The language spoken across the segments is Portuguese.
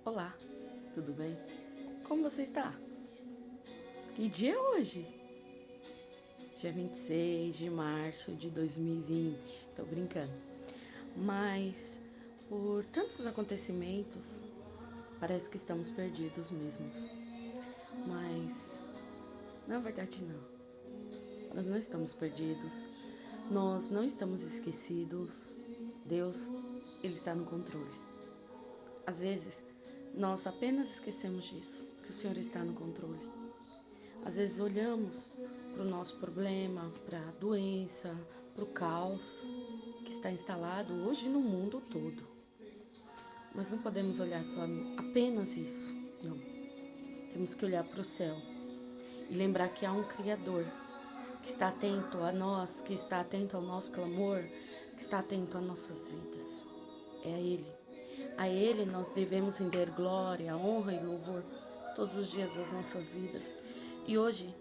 Olá, tudo bem? Como você está? Que dia é hoje? Dia 26 de março de 2020. Tô brincando. Mas, por tantos acontecimentos, parece que estamos perdidos mesmos. Mas, na verdade, não. Nós não estamos perdidos. Nós não estamos esquecidos. Deus, Ele está no controle. Às vezes, nós apenas esquecemos disso, que o Senhor está no controle. Às vezes olhamos para o nosso problema, para a doença, para o caos que está instalado hoje no mundo todo. Mas não podemos olhar só apenas isso, não. Temos que olhar para o céu e lembrar que há um Criador que está atento a nós, que está atento ao nosso clamor, que está atento às nossas vidas. É a Ele. A Ele nós devemos render glória, honra e louvor todos os dias das nossas vidas. E hoje,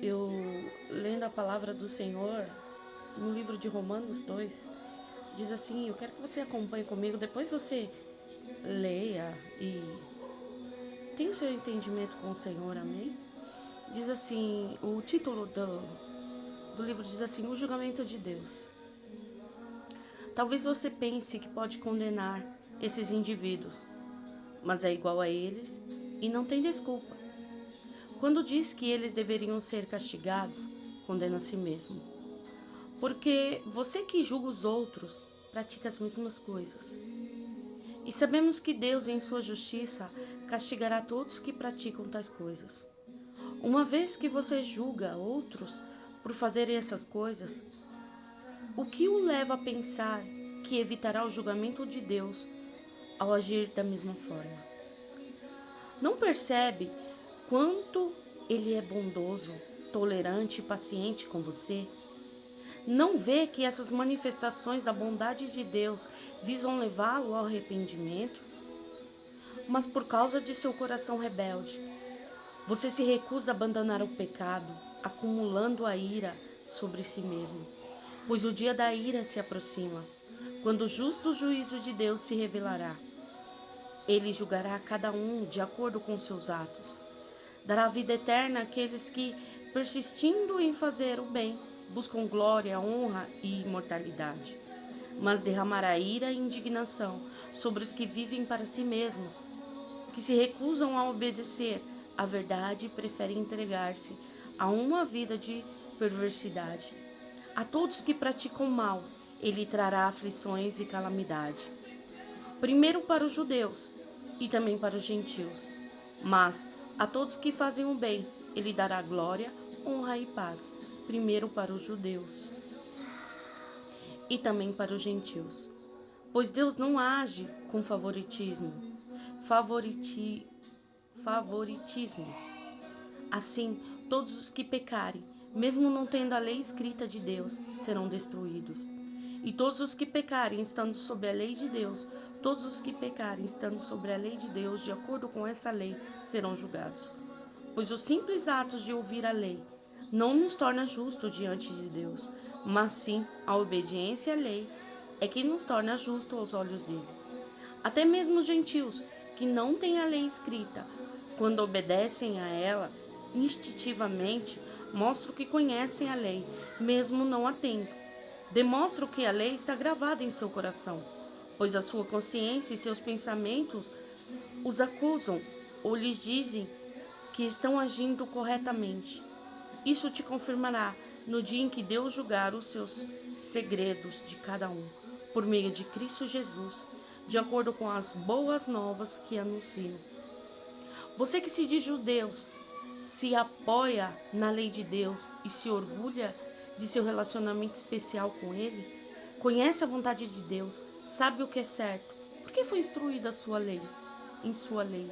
eu lendo a palavra do Senhor, no livro de Romanos 2, diz assim, eu quero que você acompanhe comigo, depois você leia e tenha o seu entendimento com o Senhor, amém? Diz assim, o título do livro diz assim, o julgamento de Deus. Talvez você pense que pode condenar esses indivíduos, mas é igual a eles e não tem desculpa. Quando diz que eles deveriam ser castigados, condena a si mesmo. Porque você que julga os outros, pratica as mesmas coisas. E sabemos que Deus, em sua justiça, castigará todos que praticam tais coisas. Uma vez que você julga outros por fazerem essas coisas, o que o leva a pensar que evitará o julgamento de Deus ao agir da mesma forma? Não percebe quanto Ele é bondoso, tolerante e paciente com você? Não vê que essas manifestações da bondade de Deus visam levá-lo ao arrependimento? Mas por causa de seu coração rebelde, você se recusa a abandonar o pecado, acumulando a ira sobre si mesmo. Pois o dia da ira se aproxima, quando o justo juízo de Deus se revelará. Ele julgará cada um de acordo com seus atos. Dará vida eterna àqueles que, persistindo em fazer o bem, buscam glória, honra e imortalidade. Mas derramará ira e indignação sobre os que vivem para si mesmos, que se recusam a obedecer à verdade e preferem entregar-se a uma vida de perversidade. A todos que praticam mal, ele trará aflições e calamidade. Primeiro para os judeus e também para os gentios. Mas a todos que fazem o bem, ele dará glória, honra e paz. Primeiro para os judeus e também para os gentios. Pois Deus não age com favoritismo. Assim, todos os que pecarem, mesmo não tendo a lei escrita de Deus, serão destruídos. E todos os que pecarem estando sob a lei de Deus, todos os que pecarem estando sobre a lei de Deus, de acordo com essa lei, serão julgados. Pois os simples atos de ouvir a lei não nos torna justos diante de Deus, mas sim a obediência à lei é que nos torna justos aos olhos dele. Até mesmo os gentios, que não têm a lei escrita, quando obedecem a ela instintivamente, mostram que conhecem a lei, mesmo não a tendo. Demonstram que a lei está gravada em seu coração, pois a sua consciência e seus pensamentos os acusam ou lhes dizem que estão agindo corretamente. Isso te confirmará no dia em que Deus julgar os seus segredos de cada um, por meio de Cristo Jesus, de acordo com as boas novas que anuncio. Você que se diz judeu, se apoia na lei de Deus e se orgulha de seu relacionamento especial com Ele, conhece a vontade de Deus, sabe o que é certo, porque foi instruída em sua lei.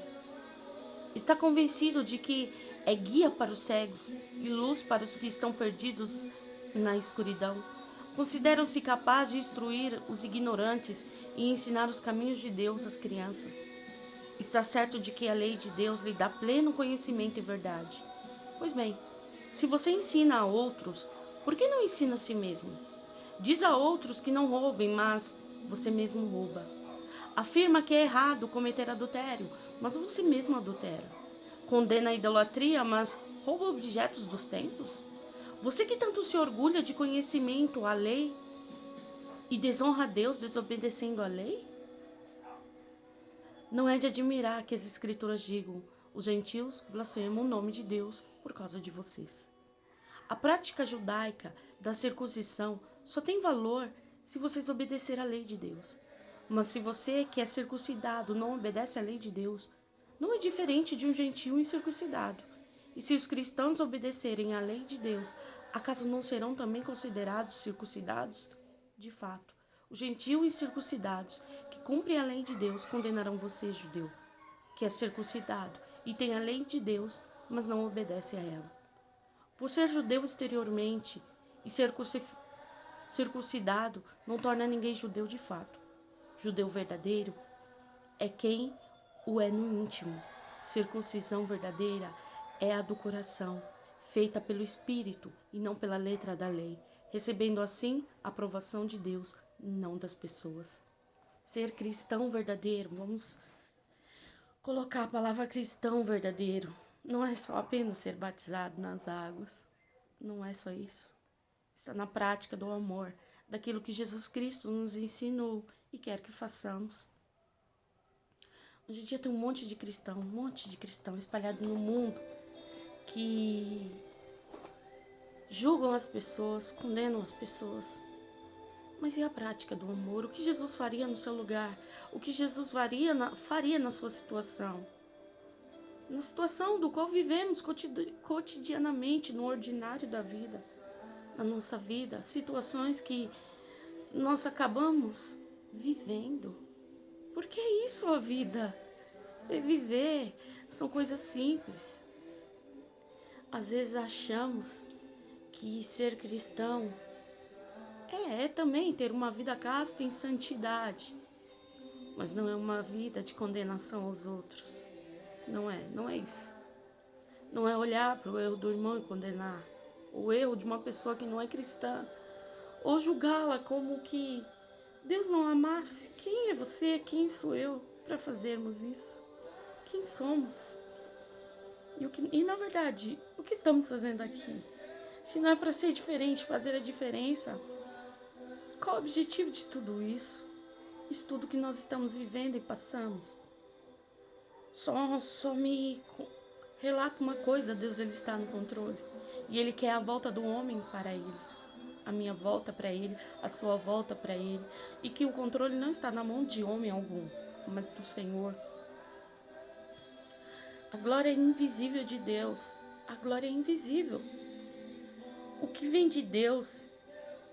Está convencido de que é guia para os cegos e luz para os que estão perdidos na escuridão. Consideram-se capazes de instruir os ignorantes e ensinar os caminhos de Deus às crianças. Está certo de que a lei de Deus lhe dá pleno conhecimento e verdade. Pois bem, se você ensina a outros, por que não ensina a si mesmo? Diz a outros que não roubem, mas você mesmo rouba. Afirma que é errado cometer adultério, mas você mesmo adultera. Condena a idolatria, mas rouba objetos dos templos? Você que tanto se orgulha de conhecimento à lei e desonra a Deus desobedecendo a lei? Não é de admirar que as escrituras digam: os gentios blasfemam o nome de Deus por causa de vocês. A prática judaica da circuncisão só tem valor se vocês obedecerem à lei de Deus. Mas se você que é circuncidado não obedece à lei de Deus, não é diferente de um gentio incircuncidado. E se os cristãos obedecerem à lei de Deus, acaso não serão também considerados circuncidados? De fato, os gentios incircuncidados que cumprem a lei de Deus condenarão você, judeu, que é circuncidado e tem a lei de Deus, mas não obedece a ela. Por ser judeu exteriormente e circuncidado, não torna ninguém judeu de fato. Judeu verdadeiro é quem o é no íntimo. Circuncisão verdadeira é a do coração, feita pelo Espírito e não pela letra da lei, recebendo assim a aprovação de Deus, não das pessoas. Ser cristão verdadeiro, vamos colocar a palavra cristão verdadeiro, não é só apenas ser batizado nas águas, não é só isso. Está na prática do amor, daquilo que Jesus Cristo nos ensinou e quer que façamos. Hoje em dia tem um monte de cristão espalhado no mundo que julgam as pessoas, condenam as pessoas. Mas e a prática do amor? O que Jesus faria no seu lugar? O que Jesus faria na sua situação? Na situação do qual vivemos cotidianamente, no ordinário da vida, na nossa vida, situações que nós acabamos vivendo. Porque é isso a vida, é viver, são coisas simples. Às vezes achamos que ser cristão é também ter uma vida casta em santidade, mas não é uma vida de condenação aos outros. Não é isso. Não é olhar para o erro do irmão e condenar o erro de uma pessoa que não é cristã, ou julgá-la como que Deus não amasse. Quem é você? Quem sou eu para fazermos isso? Quem somos? E na verdade, o que estamos fazendo aqui? Se não é para ser diferente, fazer a diferença, qual o objetivo de tudo isso? Isso tudo que nós estamos vivendo e passamos. Só me relata uma coisa: Deus, ele está no controle. E ele quer a volta do homem para ele. A minha volta para ele, a sua volta para ele. E que o controle não está na mão de homem algum, mas do Senhor. A glória é invisível de Deus. A glória é invisível. O que vem de Deus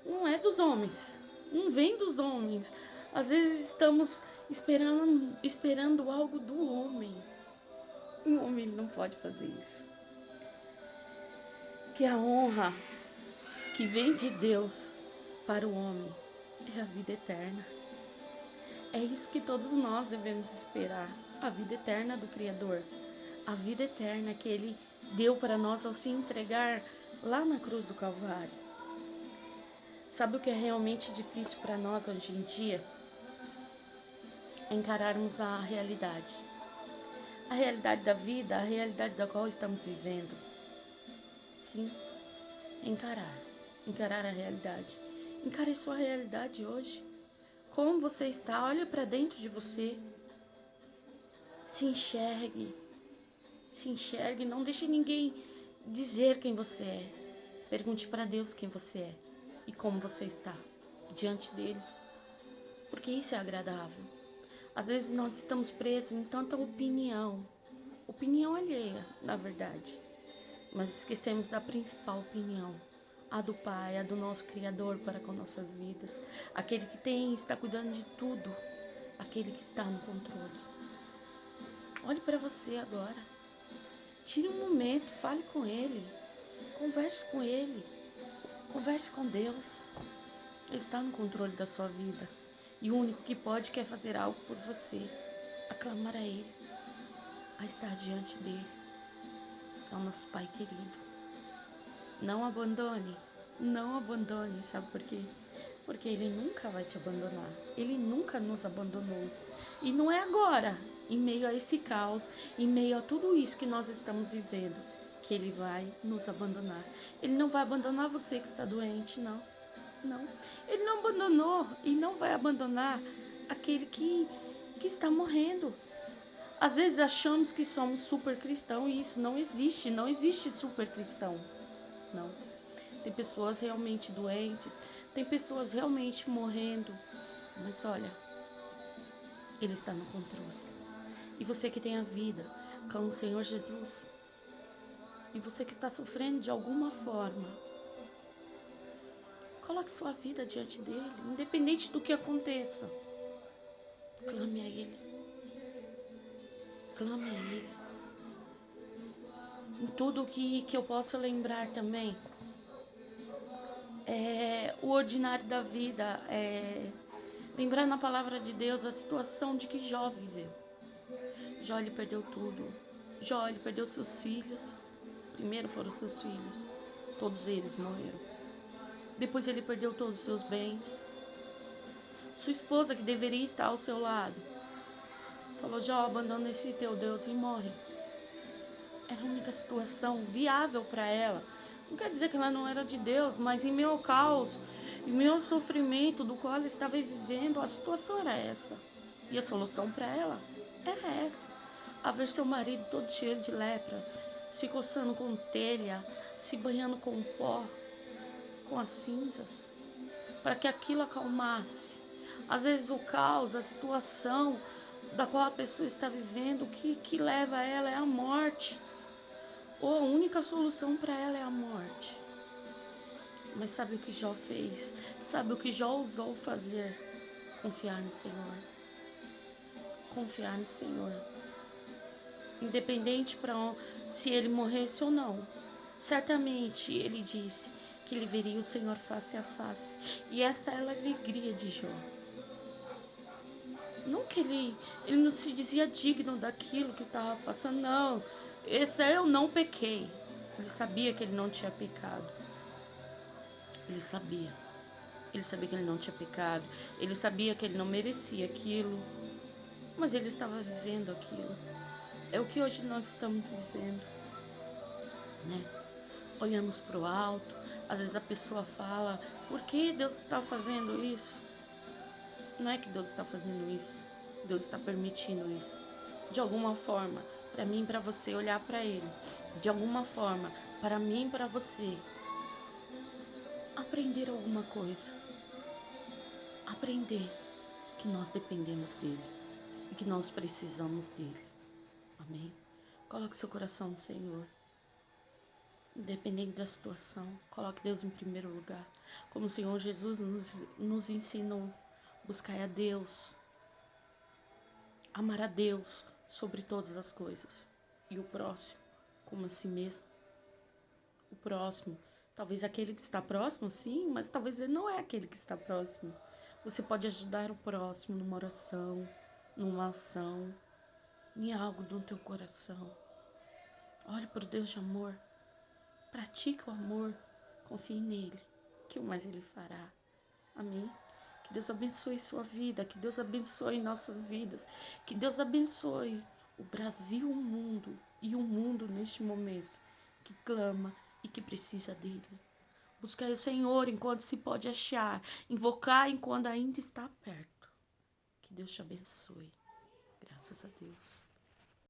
não é dos homens. Não vem dos homens. Às vezes estamos esperando algo do homem. O homem não pode fazer isso. Que a honra que vem de Deus para o homem é a vida eterna. É isso que todos nós devemos esperar. A vida eterna do Criador. A vida eterna que Ele deu para nós ao se entregar lá na cruz do Calvário. Sabe o que é realmente difícil para nós hoje em dia? É encararmos a realidade. A realidade da vida, a realidade da qual estamos vivendo. Sim, encarar a realidade. Encare sua realidade hoje. Como você está? Olha para dentro de você. Se enxergue, não deixe ninguém dizer quem você é. Pergunte para Deus quem você é e como você está diante dele, porque isso é agradável. Às vezes nós estamos presos em tanta opinião alheia, na verdade, mas esquecemos da principal opinião, a do Pai, a do nosso Criador para com nossas vidas, aquele que está cuidando de tudo, aquele que está no controle. Olhe para você agora. Tire um momento, fale com Ele, converse com Ele, converse com Deus. Ele está no controle da sua vida e o único que pode quer fazer algo por você, aclamar a Ele, a estar diante dEle. É o nosso Pai querido. Não abandone, sabe por quê? Porque Ele nunca vai te abandonar, Ele nunca nos abandonou. E não é agora, em meio a esse caos, em meio a tudo isso que nós estamos vivendo, que ele vai nos abandonar. Ele não vai abandonar você que está doente, não. Não. Ele não abandonou e não vai abandonar aquele que está morrendo. Às vezes achamos que somos super cristãos e isso não existe. Não existe super cristão. Não. Tem pessoas realmente doentes, tem pessoas realmente morrendo. Mas olha, Ele está no controle. E você que tem a vida com o Senhor Jesus, e você que está sofrendo de alguma forma, coloque sua vida diante dele, independente do que aconteça. Clame a Ele. Clame a Ele. Em tudo que eu posso lembrar também, o ordinário da vida, lembrar na palavra de Deus a situação de que Jó viveu. Jó, ele perdeu tudo. Jó, ele perdeu seus filhos. Primeiro foram seus filhos. Todos eles morreram. Depois ele perdeu todos os seus bens. Sua esposa, que deveria estar ao seu lado, falou: Jó, abandona esse teu Deus e morre. Era a única situação viável para ela. Não quer dizer que ela não era de Deus, mas em meu caos, em meu sofrimento do qual ela estava vivendo, a situação era essa. E a solução para ela era essa. A ver seu marido todo cheio de lepra, se coçando com telha, se banhando com pó, com as cinzas, para que aquilo acalmasse. Às vezes o caos, a situação da qual a pessoa está vivendo, o que leva a ela é a morte. Ou a única solução para ela é a morte. Mas sabe o que Jó fez? Sabe o que Jó ousou fazer? Confiar no Senhor. Confiar no Senhor. Independente se ele morresse ou não. Certamente ele disse que ele veria o Senhor face a face. E essa era a alegria de Jó. Não que ele não se dizia digno daquilo que estava passando, não. Esse eu não pequei. Ele sabia que ele não tinha pecado. Ele sabia. Ele sabia que ele não tinha pecado. Ele sabia que ele não merecia aquilo. Mas ele estava vivendo aquilo. É o que hoje nós estamos vivendo, né? Olhamos para o alto. Às vezes a pessoa fala: por que Deus está fazendo isso? Não é que Deus está fazendo isso. Deus está permitindo isso. De alguma forma, para mim e para você olhar para Ele. De alguma forma, para mim e para você aprender alguma coisa. Aprender que nós dependemos dEle e que nós precisamos dEle. Amém? Coloque seu coração no Senhor. Independente da situação, coloque Deus em primeiro lugar. Como o Senhor Jesus nos ensinou. Buscar a Deus. Amar a Deus sobre todas as coisas. E o próximo, como a si mesmo. O próximo, talvez aquele que está próximo, sim, mas talvez ele não é aquele que está próximo. Você pode ajudar o próximo numa oração, numa ação, em algo do teu coração. Olhe para o Deus de amor. Pratique o amor. Confie nele, que o mais ele fará. Amém? Que Deus abençoe sua vida, que Deus abençoe nossas vidas, que Deus abençoe o Brasil, o mundo neste momento, que clama e que precisa dele. Buscar o Senhor enquanto se pode achar, invocar enquanto ainda está perto. Que Deus te abençoe. Graças a Deus.